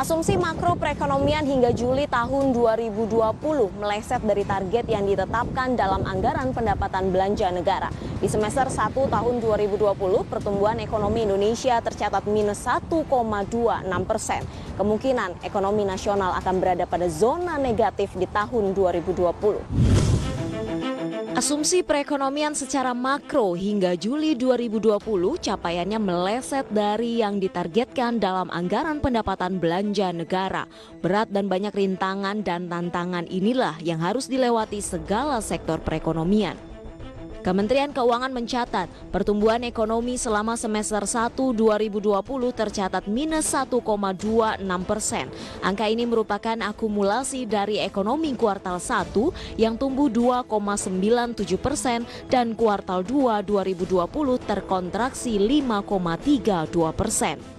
Asumsi makro perekonomian hingga Juli tahun 2020 meleset dari target yang ditetapkan dalam anggaran pendapatan belanja negara. Di semester 1 tahun 2020, pertumbuhan ekonomi Indonesia tercatat minus 1,26%. Kemungkinan ekonomi nasional akan berada pada zona negatif di tahun 2020. Asumsi perekonomian secara makro hingga Juli 2020 capaiannya meleset dari yang ditargetkan dalam anggaran pendapatan belanja negara. Berat dan banyak rintangan dan tantangan inilah yang harus dilewati segala sektor perekonomian. Kementerian Keuangan mencatat pertumbuhan ekonomi selama semester 1 2020 tercatat minus 1,26%. Angka ini merupakan akumulasi dari ekonomi kuartal 1 yang tumbuh 2,97% dan kuartal 2 2020 terkontraksi 5,32%.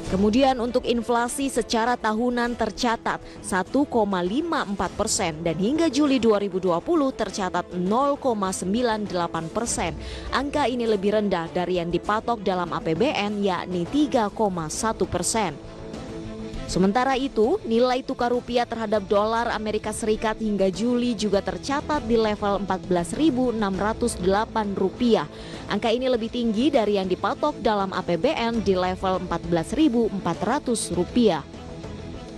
Kemudian untuk inflasi secara tahunan tercatat 1,54% dan hingga Juli 2020 tercatat 0,98%. Angka ini lebih rendah dari yang dipatok dalam APBN yakni 3,1%. Sementara itu, nilai tukar rupiah terhadap dolar Amerika Serikat hingga Juli juga tercatat di level 14.608 rupiah. Angka ini lebih tinggi dari yang dipatok dalam APBN di level 14.400 rupiah.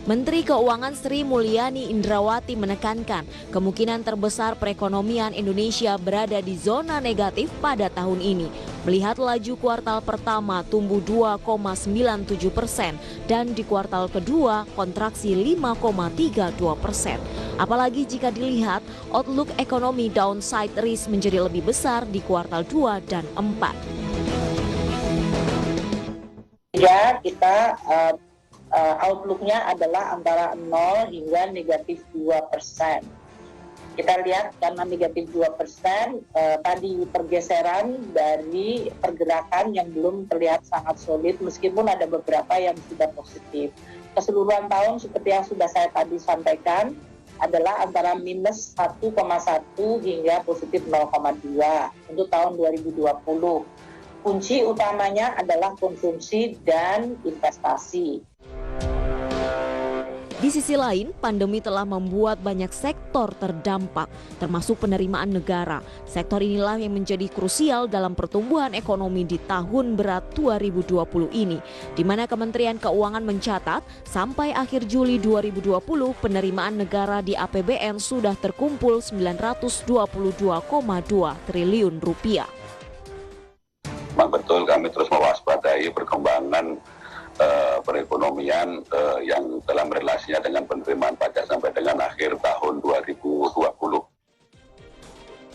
Menteri Keuangan Sri Mulyani Indrawati menekankan kemungkinan terbesar perekonomian Indonesia berada di zona negatif pada tahun ini. Melihat laju kuartal pertama tumbuh 2,97% dan di kuartal kedua kontraksi 5,32%. Apalagi jika dilihat outlook ekonomi downside risk menjadi lebih besar di kuartal 2 dan 4. Ya, kita outlook-nya adalah antara 0 hingga negatif 2%. Kita lihat karena negatif 2%, tadi pergeseran dari pergerakan yang belum terlihat sangat solid meskipun ada beberapa yang sudah positif. Keseluruhan tahun seperti yang sudah saya tadi sampaikan adalah antara minus 1,1 hingga positif 0,2 untuk tahun 2020. Kunci utamanya adalah konsumsi dan investasi. Di sisi lain, pandemi telah membuat banyak sektor terdampak, termasuk penerimaan negara. Sektor inilah yang menjadi krusial dalam pertumbuhan ekonomi di tahun berat 2020 ini, di mana Kementerian Keuangan mencatat sampai akhir Juli 2020 penerimaan negara di APBN sudah terkumpul 922,2 triliun rupiah. Memang betul kami terus mewaspadai perkembangan perekonomian yang dalam relasinya dengan penerimaan pajak sampai dengan akhir tahun 2020.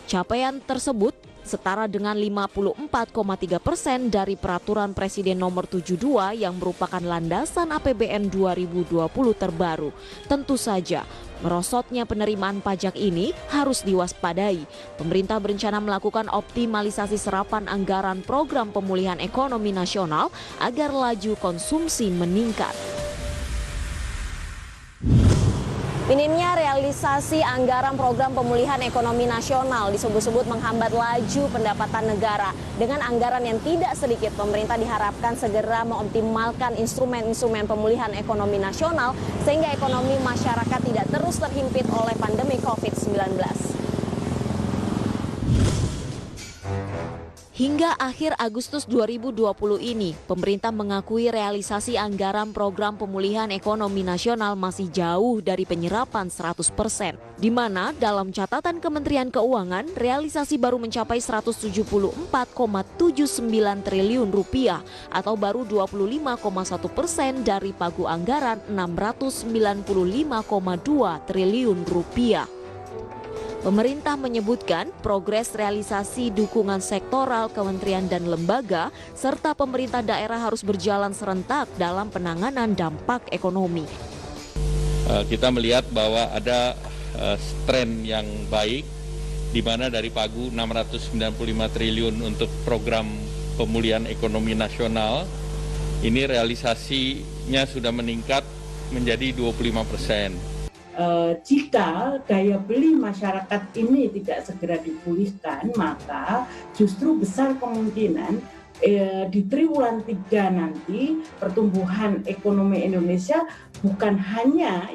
Capaian tersebut setara dengan 54,3% dari Peraturan Presiden Nomor 72 yang merupakan landasan APBN 2020 terbaru. Tentu saja, merosotnya penerimaan pajak ini harus diwaspadai. Pemerintah berencana melakukan optimalisasi serapan anggaran program pemulihan ekonomi nasional agar laju konsumsi meningkat. Minimnya realisasi anggaran program pemulihan ekonomi nasional disebut-sebut menghambat laju pendapatan negara. Dengan anggaran yang tidak sedikit, pemerintah diharapkan segera mengoptimalkan instrumen-instrumen pemulihan ekonomi nasional sehingga ekonomi masyarakat tidak terus terhimpit oleh pandemi COVID-19. Hingga akhir Agustus 2020 ini, pemerintah mengakui realisasi anggaran program pemulihan ekonomi nasional masih jauh dari penyerapan 100%. Di mana dalam catatan Kementerian Keuangan, realisasi baru mencapai 174,79 triliun rupiah atau baru 25,1% dari pagu anggaran 695,2 triliun rupiah. Pemerintah menyebutkan progres realisasi dukungan sektoral kementerian dan lembaga serta pemerintah daerah harus berjalan serentak dalam penanganan dampak ekonomi. Kita melihat bahwa ada tren yang baik di mana dari pagu 695 triliun untuk program pemulihan ekonomi nasional ini realisasinya sudah meningkat menjadi 25%. Jika daya beli masyarakat ini tidak segera dipulihkan, maka justru besar kemungkinan di triwulan 3 nanti pertumbuhan ekonomi Indonesia bukan hanya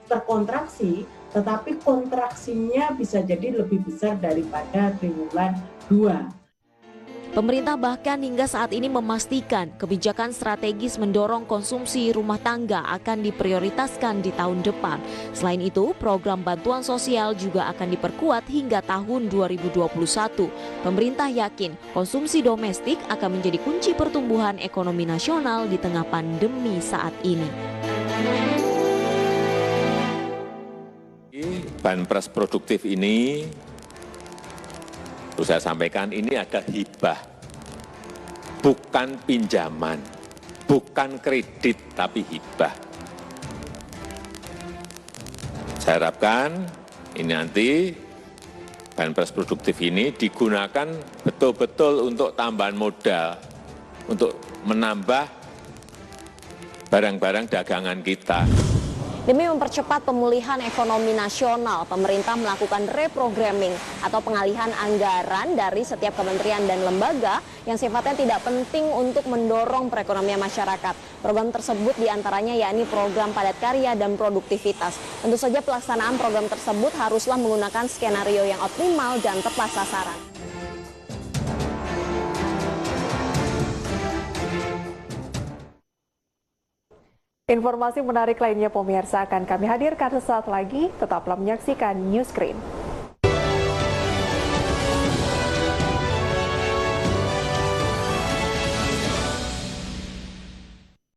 terkontraksi, tetapi kontraksinya bisa jadi lebih besar daripada triwulan 2. Pemerintah bahkan hingga saat ini memastikan kebijakan strategis mendorong konsumsi rumah tangga akan diprioritaskan di tahun depan. Selain itu, program bantuan sosial juga akan diperkuat hingga tahun 2021. Pemerintah yakin konsumsi domestik akan menjadi kunci pertumbuhan ekonomi nasional di tengah pandemi saat ini. Banpres produktif ini, saya sampaikan, ini ada hibah, bukan pinjaman, bukan kredit, tapi hibah. Saya harapkan ini nanti Banpres produktif ini digunakan betul-betul untuk tambahan modal, untuk menambah barang-barang dagangan kita. Demi mempercepat pemulihan ekonomi nasional, pemerintah melakukan reprogramming atau pengalihan anggaran dari setiap kementerian dan lembaga yang sifatnya tidak penting untuk mendorong perekonomian masyarakat. Program tersebut diantaranya yakni program padat karya dan produktivitas. Tentu saja pelaksanaan program tersebut haruslah menggunakan skenario yang optimal dan tepat sasaran. Informasi menarik lainnya pemirsa akan kami hadirkan sesaat lagi, tetaplah menyaksikan News Screen.